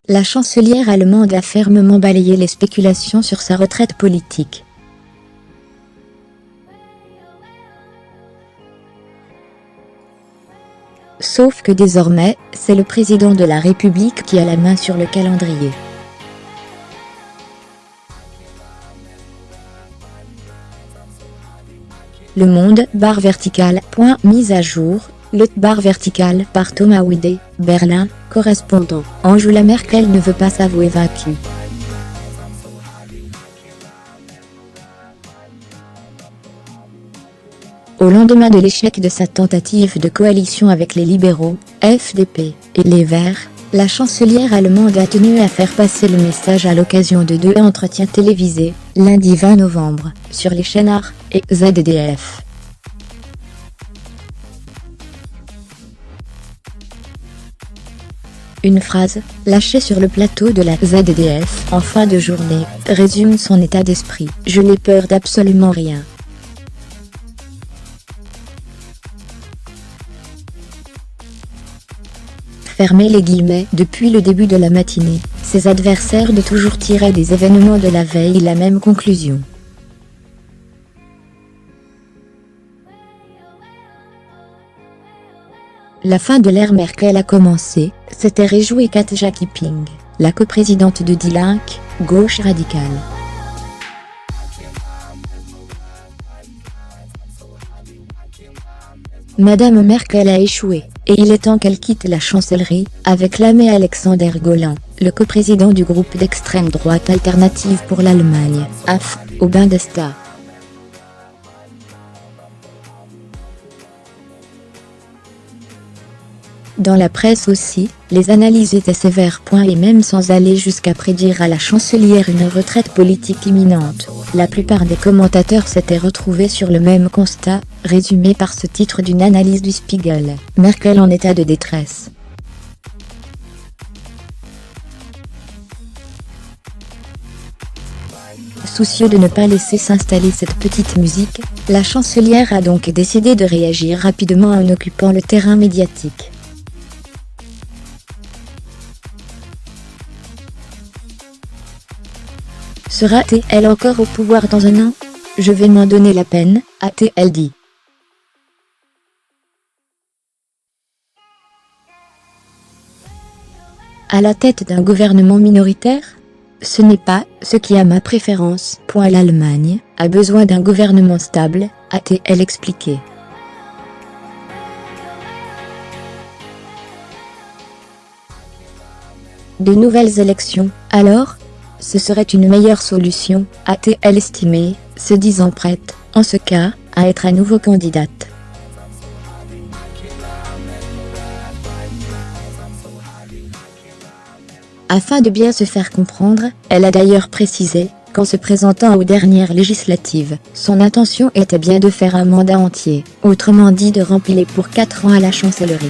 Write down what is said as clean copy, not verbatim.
La chancelière allemande a fermement balayé les spéculations sur sa retraite politique. Sauf que désormais, c'est le président de la République qui a la main sur le calendrier. Le Monde /vertical. Mise à jour, le /vertical par Thomas Wiede, Berlin, correspondant. Angela Merkel ne veut pas s'avouer vaincue. Au lendemain de l'échec de sa tentative de coalition avec les libéraux, FDP, et les Verts, la chancelière allemande a tenu à faire passer le message à l'occasion de 2 entretiens télévisés, lundi 20 novembre, sur les chaînes ARD et ZDF. Une phrase, lâchée sur le plateau de la ZDF en fin de journée, résume son état d'esprit. « Je n'ai peur d'absolument rien. Fermez les guillemets. Depuis le début de la matinée, ses adversaires de toujours tiraient des événements de la veille la même conclusion. La fin de l'ère Merkel a commencé, s'était réjouie Katja Kipping, la coprésidente de Die Linke, gauche radicale. Madame Merkel a échoué, et il est temps qu'elle quitte la chancellerie, a clamé Alexander Golan, le coprésident du groupe d'extrême droite Alternative pour l'Allemagne, AF, au Bundestag. Dans la presse aussi, les analyses étaient sévères. Et même sans aller jusqu'à prédire à la chancelière une retraite politique imminente, la plupart des commentateurs s'étaient retrouvés sur le même constat, résumé par ce titre d'une analyse du Spiegel, Merkel en état de détresse. Soucieux de ne pas laisser s'installer cette petite musique, la chancelière a donc décidé de réagir rapidement en occupant le terrain médiatique. Sera-t-elle encore au pouvoir dans un an? Je vais m'en donner la peine, a-t-elle dit. À la tête d'un gouvernement minoritaire? Ce n'est pas ce qui a ma préférence. L'Allemagne a besoin d'un gouvernement stable, a-t-elle expliqué. De nouvelles élections, alors? Ce serait une meilleure solution, a-t-elle estimé, se disant prête, en ce cas, à être à nouveau candidate. Afin de bien se faire comprendre, elle a d'ailleurs précisé, qu'en se présentant aux dernières législatives, son intention était bien de faire un mandat entier, autrement dit de remplir pour 4 ans à la chancellerie.